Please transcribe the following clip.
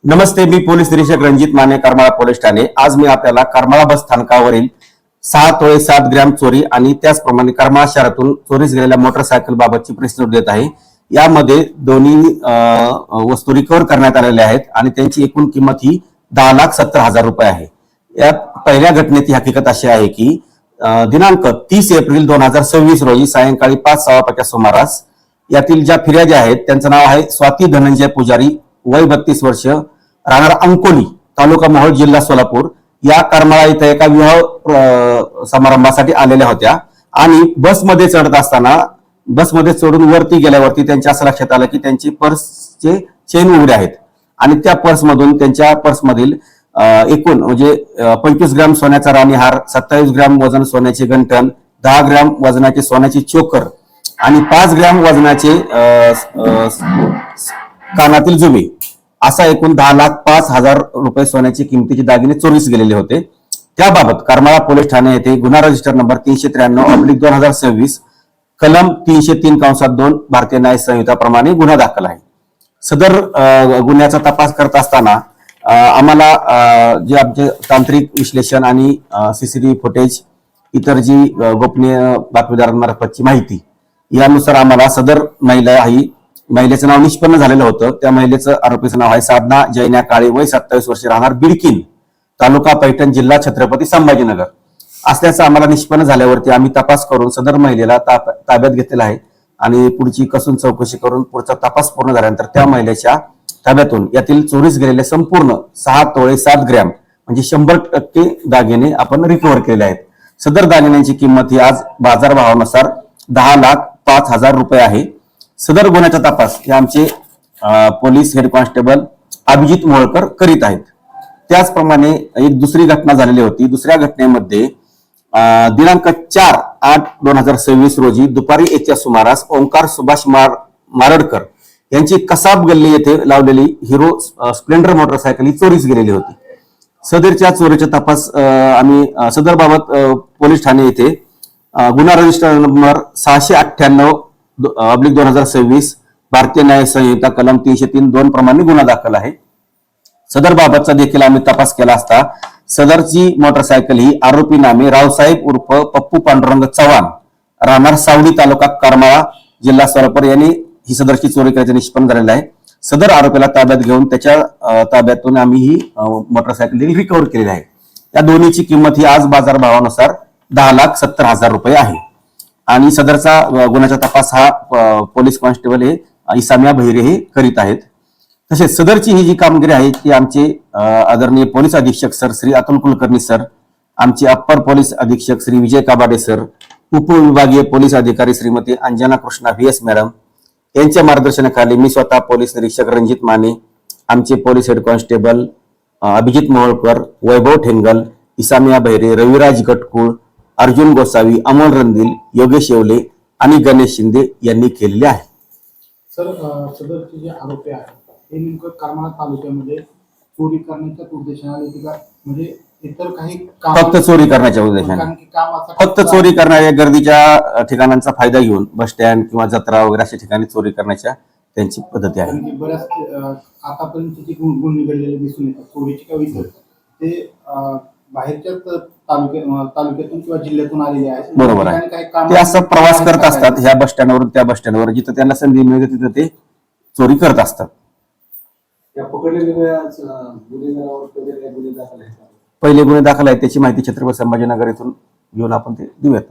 नमस्ते, मी police निरीक्षक Ranjit Mane, Karmala police Thane. आज मी आपल्याला करमाळा बस स्थानकावरील 6 तोळे 7 ग्रॅम चोरी आणि त्याचप्रमाणे करमाळा शहरातून चोरीस गेलेल्या मोटरसायकल बाबतची प्रेस नोट देत आहे। यामध्ये दोन्ही वस्तू रिकव्हर करण्यात आलेल्या आहेत आणि त्यांची एकूण किंमत ही 10,70,000 रुपये आहे। यात पहिल्या घटनेची हकीकत अशी आहे की दिनांक 30 एप्रिल 2026 रोजी सायंकाळी 5:15च्या सुमारास यातील ज्या फिर्यादी आहेत त्यांचं नाव आहे स्वाती धनंजय पुजारी, वय 32 वर्ष, राहणार अंकोली, तालुका मोहोळ, जिल्हा सोलापूर, या करमाळा इथे एका विवाह समारंभासाठी आलेल्या होत्या आणि बसमध्ये चढत असताना बसमध्ये चढून वरती गेल्यावरती त्यांच्या असं लक्षात आलं की त्यांची पर्सचे चेन उघडे आहेत आणि त्या पर्समधून त्यांच्या पर्समधील एकूण म्हणजे 25 ग्रॅम सोन्याचा राणीहार, 27 ग्रॅम वजन सोन्याचे गंठण, 10 ग्रॅम वजनाचे सोन्याचे चोकर आणि 5 ग्रॅम वजनाचे कानातील जुमे असा एकूण 10,05,000 रुपये सोन्याची किमतीचे दागिने चोरीस गेलेले होते। त्याबाबत करमाळा पोलीस ठाणे येथे गुन्हा रजिस्टर नंबर 393/2026 कलम 303(2) भारतीय न्याय संहिताप्रमाणे गुन्हा दाखल आहे। सदर गुन्ह्याचा तपास करत असताना आम्हाला जे आमचे तांत्रिक विश्लेषण आणि सीसीटीव्ही फुटेज, इतर जी गोपनीय बातमीदारांमार्फतची माहिती यानुसार आम्हाला सदर महिलेचं नाव निष्पन्न झालेलं होतं। त्या महिलेचं आरोपीचं नाव आहे साधना जैन्या काळे, वय 27 वर्षे, राहणार बिडकीन, तालुका पैठण, जिल्हा छत्रपती संभाजीनगर असल्याचं आम्हाला निष्पन्न झाल्यावरती आम्ही तपास करून सदर महिलेला ताब्यात घेतलेला आहे आणि पुढची कसून चौकशी करून पुढचा तपास पूर्ण झाल्यानंतर त्या महिलेच्या ताब्यातून यातील चोरीस गेलेले संपूर्ण 6 तोळे 7 ग्रॅम म्हणजे 100% दागिने आपण रिकव्हर केले आहेत। सदर दागिन्यांची किंमत ही आज बाजारभावानुसार 10,05,000 रुपये आहे। सदर गुन्ह्याचा तपास हे आमचे police head constable Abhijit Moholkar करीत आहेत। त्याचप्रमाणे एक दुसरी घटना झालेली होती। दुसऱ्या घटनेमध्ये दिनांक 4/8/2026 रोजी दुपारी 1च्या सुमारास ओंकार सुभाष मारडकर यांची कसाब गल्ली येथे लावलेली हिरो स्प्लेंडर मोटरसायकल ही चोरीस गेलेली होती। सदरच्या चोरीचा तपास आम्ही सदर बाबत पोलीस ठाणे येथे गुन्हा रजिस्टर नंबर 698/2026 भारतीय न्याय संहिता कलम 303(2) प्रमाणे गुन्हा दाखल आहे। सदर बाबतचा देखील आम्ही तपास केला असता सदरची मोटरसायकल ही आरोपी नामे रावसाहेब उर्फ पप्पू पांडुरंग चव्हाण, राहणार सावली, तालुका करमाळा, जिल्हा सोलापूर यांनी ही सदरची चोरी केल्याचे निष्पन्न झालेलं आहे। सदर आरोपीला ताब्यात घेऊन त्याच्या ताब्यातून आम्ही ही मोटरसायकल देखील रिकव्हर केलेली आहे। या दोन्हीची किंमत ही आज बाजारभावानुसार 10,70,000 रुपये आहे आणि सदरचा गुन्ह्याचा तपास हा पोलीस कॉन्स्टेबल हे इसामिया बहिरे हे करीत आहेत। तसेच सदरची ही जी कामगिरी आहे ती आमचे आदरणीय पोलीस अधीक्षक सर श्री अतुल कुलकर्णी सर, आमचे अप्पर पोलीस अधीक्षक श्री विजय काबाडे सर, उपविभागीय पोलीस अधिकारी श्रीमती अंजना कृष्णा VS मॅडम यांच्या मार्गदर्शनाखाली मी स्वतः पोलीस निरीक्षक रणजित माने, आमचे police head constable Abhijit Moholkar, Vaibhav Thengal, Isamiya Bahire, Raviraj Gatkul, Arjun Gosavi, Amol Randil, Yogesh Yewale आणि गणेश शिंदे यांनी केलेले आहे। सर, सदरचे जे आरोपी आहेत हे नेमकं करमाळा तालुक्यामध्ये चोरी करण्याच्या उद्देशाने येते का, म्हणजे इतर काही फक्त चोरी करण्याच्या उद्देशाने, फक्त चोरी करणाऱ्या गर्दीच्या ठिकाणांचा फायदा घेऊन बस स्टँड किंवा जत्रा वगैरे अशा ठिकाणी चोरी करण्याच्या त्यांची पद्धती आहे। बऱ्याच आतापर्यंत जे गुन्हे घडलेले दिसून येतात चोरीची किंवा ते बाहेरच्या तालुक्यातून किंवा जिल्ह्यातून आलेले आहेत। बरोबर आहे, ते असं प्रवास करत असतात ह्या बस स्टँडवरून त्या बस स्टँडवर, जिथं त्यांना संधी मिळते तिथं ते चोरी करत असतात। पहिले गुन्हे दाखल आहेत त्याची माहिती छत्रपती संभाजीनगर येथून घेऊन आपण ते देऊयात।